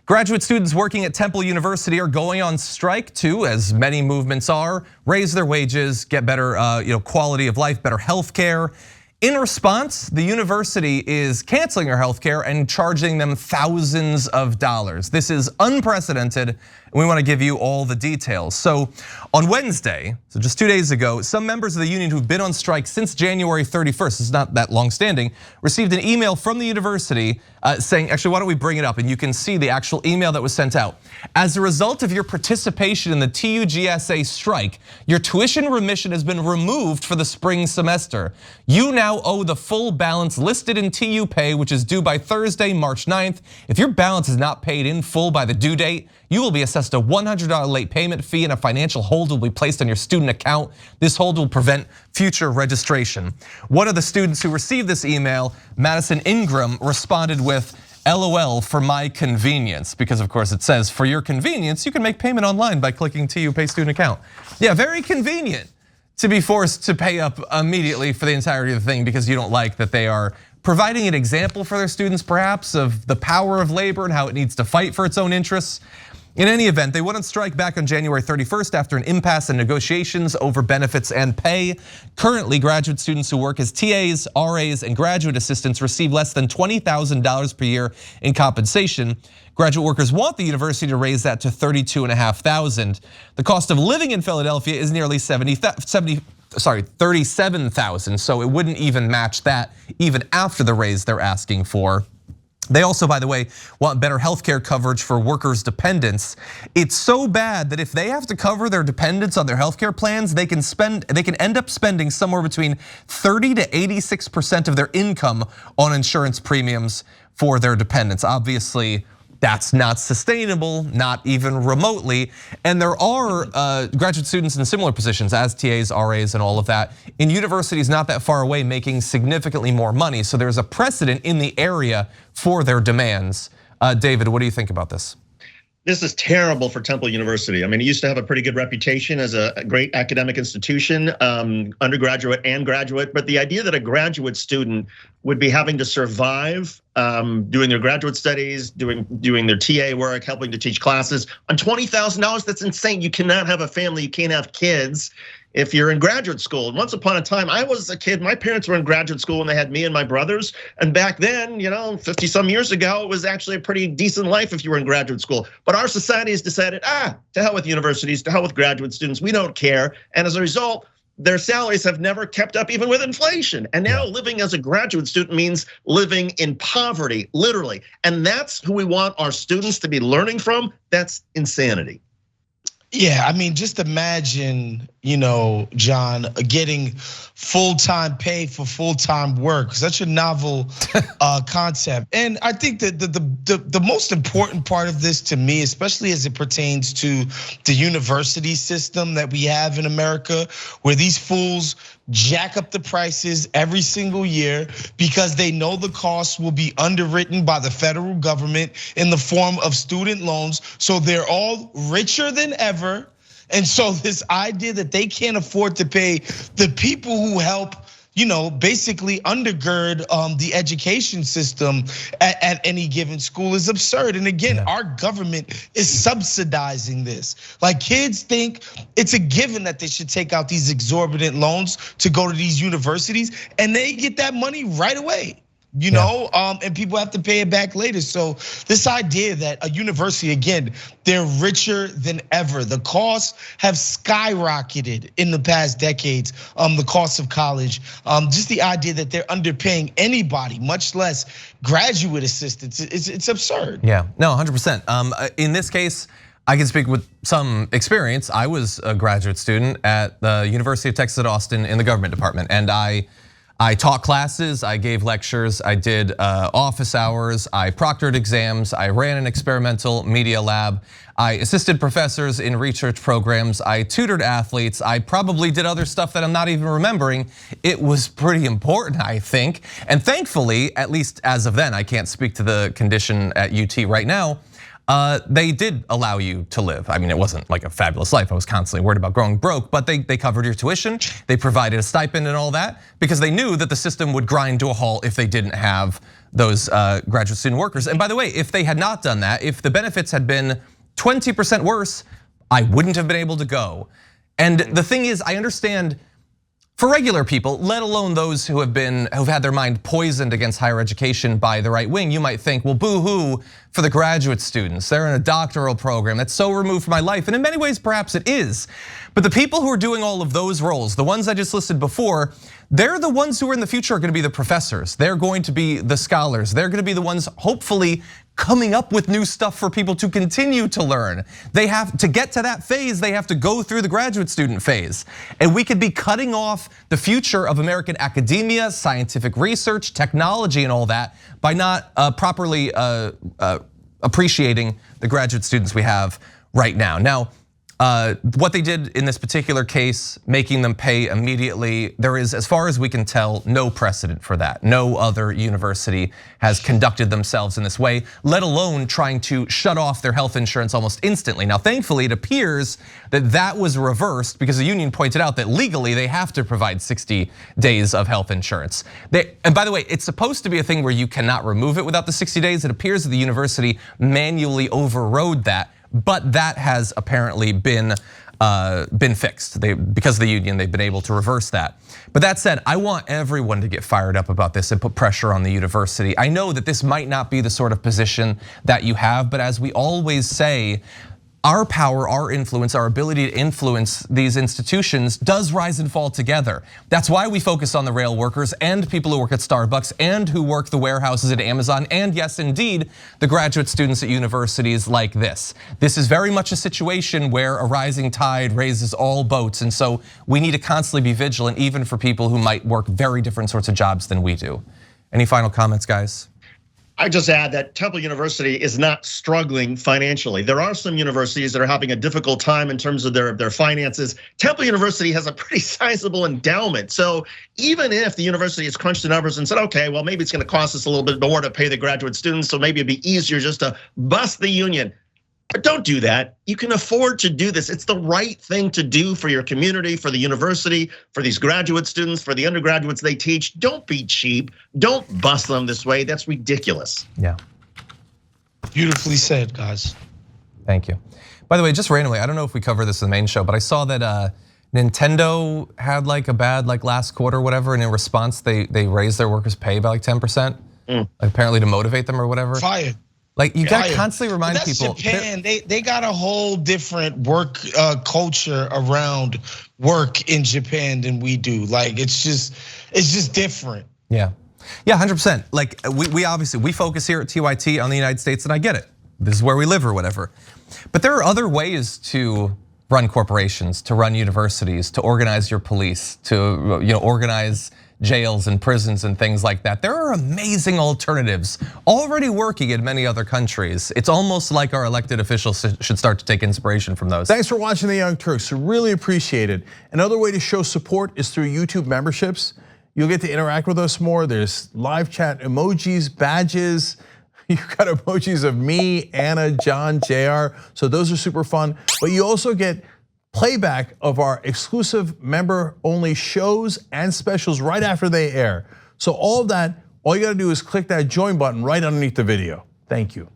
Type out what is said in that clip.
Graduate students working at Temple University are going on strike too, as many movements are, raise their wages, get better quality of life, better health care. In response, the university is canceling their health care and charging them thousands of dollars. This is unprecedented, and we want to give you all the details. So on Wednesday, so just 2 days ago, some members of the union who've been on strike since January 31st, it's not that long standing, received an email from the university saying, actually, why don't we bring it up? And you can see the actual email that was sent out. As a result of your participation in the TUGSA strike, your tuition remission has been removed for the spring semester. You now owe the full balance listed in TU Pay, which is due by Thursday, March 9th. If your balance is not paid in full by the due date, you will be assessed a $100 late payment fee and a financial hold will be placed on your student account. This hold will prevent future registration. One of the students who received this email, Madison Ingram, responded with, LOL for my convenience, because of course it says for your convenience, you can make payment online by clicking TU Pay student account. Yeah, very convenient to be forced to pay up immediately for the entirety of the thing because you don't like that they are providing an example for their students perhaps of the power of labor and how it needs to fight for its own interests. In any event, they went on strike back on January 31st after an impasse in negotiations over benefits and pay. Currently, graduate students who work as TAs, RAs, and graduate assistants receive less than $20,000 per year in compensation. Graduate workers want the university to raise that to $32,500. The cost of living in Philadelphia is nearly $37,000, so it wouldn't even match that even after the raise they're asking for. They also, by the way, want better healthcare coverage for workers' dependents. It's so bad that if they have to cover their dependents on their healthcare plans, they can end up spending somewhere between 30 to 86% of their income on insurance premiums for their dependents. Obviously, that's not sustainable, not even remotely. And there are graduate students in similar positions as TAs, RAs, and all of that in universities not that far away making significantly more money. So there's a precedent in the area for their demands. David, what do you think about this? This is terrible for Temple University. I mean, it used to have a pretty good reputation as a great academic institution, undergraduate and graduate. But the idea that a graduate student would be having to survive doing their graduate studies, doing their TA work, helping to teach classes on $20,000, that's insane. You cannot have a family, you can't have kids if you're in graduate school. And once upon a time, I was a kid, my parents were in graduate school and they had me and my brothers. And back then, 50 some years ago, it was actually a pretty decent life if you were in graduate school. But our society has decided, to hell with universities, to hell with graduate students, we don't care. And as a result, their salaries have never kept up even with inflation. And now living as a graduate student means living in poverty, literally. And that's who we want our students to be learning from. That's insanity. Yeah, I mean, just imagine, John, getting full-time pay for full-time work. Such a novel concept. And I think that the most important part of this to me, especially as it pertains to the university system that we have in America, where these fools jack up the prices every single year because they know the costs will be underwritten by the federal government in the form of student loans. So they're all richer than ever. And so this idea that they can't afford to pay the people who help, basically undergird the education system at any given school is absurd. And again, our government is subsidizing this. Like, kids think it's a given that they should take out these exorbitant loans to go to these universities, and they get that money right away. And people have to pay it back later. So this idea that a university, again, they're richer than ever. The costs have skyrocketed in the past decades, the cost of college. Just the idea that they're underpaying anybody, much less graduate assistants, it's absurd. Yeah, no, 100%. In this case, I can speak with some experience. I was a graduate student at the University of Texas at Austin in the government department, and I taught classes, I gave lectures, I did office hours, I proctored exams, I ran an experimental media lab, I assisted professors in research programs, I tutored athletes, I probably did other stuff that I'm not even remembering. It was pretty important, I think. And thankfully, at least as of then, I can't speak to the condition at UT right now, they did allow you to live. I mean, it wasn't like a fabulous life. I was constantly worried about growing broke, but they covered your tuition. They provided a stipend and all that because they knew that the system would grind to a halt if they didn't have those graduate student workers. And by the way, if they had not done that, if the benefits had been 20% worse, I wouldn't have been able to go. And the thing is, I understand for regular people, let alone those who've had their mind poisoned against higher education by the right wing, you might think, well, boo-hoo for the graduate students. They're in a doctoral program that's so removed from my life, and in many ways, perhaps it is. But the people who are doing all of those roles, the ones I just listed before, they're the ones who are in the future are gonna be the professors. They're going to be the scholars. They're gonna be the ones, hopefully, coming up with new stuff for people to continue to learn. They have to get to that phase, they have to go through the graduate student phase. And we could be cutting off the future of American academia, scientific research, technology and all that by not properly appreciating the graduate students we have right now. Now, what they did in this particular case, making them pay immediately, there is, as far as we can tell, no precedent for that. No other university has conducted themselves in this way, let alone trying to shut off their health insurance almost instantly. Now, thankfully, it appears that that was reversed because the union pointed out that legally they have to provide 60 days of health insurance. And by the way, it's supposed to be a thing where you cannot remove it without the 60 days. It appears that the university manually overrode that. But that has apparently been fixed. Because of the union, they've been able to reverse that. But that said, I want everyone to get fired up about this and put pressure on the university. I know that this might not be the sort of position that you have, but as we always say, our power, our influence, our ability to influence these institutions does rise and fall together. That's why we focus on the rail workers and people who work at Starbucks and who work the warehouses at Amazon, and yes, indeed, the graduate students at universities like this. This is very much a situation where a rising tide raises all boats, and so we need to constantly be vigilant, even for people who might work very different sorts of jobs than we do. Any final comments, guys? I just add that Temple University is not struggling financially. There are some universities that are having a difficult time in terms of their finances. Temple University has a pretty sizable endowment. So even if the university has crunched the numbers and said, okay, well, maybe it's gonna cost us a little bit more to pay the graduate students, so maybe it'd be easier just to bust the union. But don't do that. You can afford to do this. It's the right thing to do for your community, for the university, for these graduate students, for the undergraduates they teach. Don't be cheap. Don't bust them this way. That's ridiculous. Yeah. Beautifully said, guys. Thank you. By the way, just randomly, I don't know if we cover this in the main show, but I saw that Nintendo had like a bad last quarter or whatever, and in response, they raised their workers' pay by like 10%, apparently to motivate them or whatever. Fire. Like you gotta constantly remind that's people. Japan, they got a whole different work culture around work in Japan than we do. Like it's just different. Yeah, 100%. Like we obviously focus here at TYT on the United States, and I get it. This is where we live or whatever. But there are other ways to run corporations, to run universities, to organize your police, to organize jails and prisons and things like that. There are amazing alternatives already working in many other countries. It's almost like our elected officials should start to take inspiration from those. Thanks for watching the Young Turks, really appreciate it. Another way to show support is through YouTube memberships. You'll get to interact with us more. There's live chat emojis, badges. You've got emojis of me, Anna, John, JR. So those are super fun. But you also get playback of our exclusive member-only shows and specials right after they air. So all of that, all you gotta do is click that join button right underneath the video. Thank you.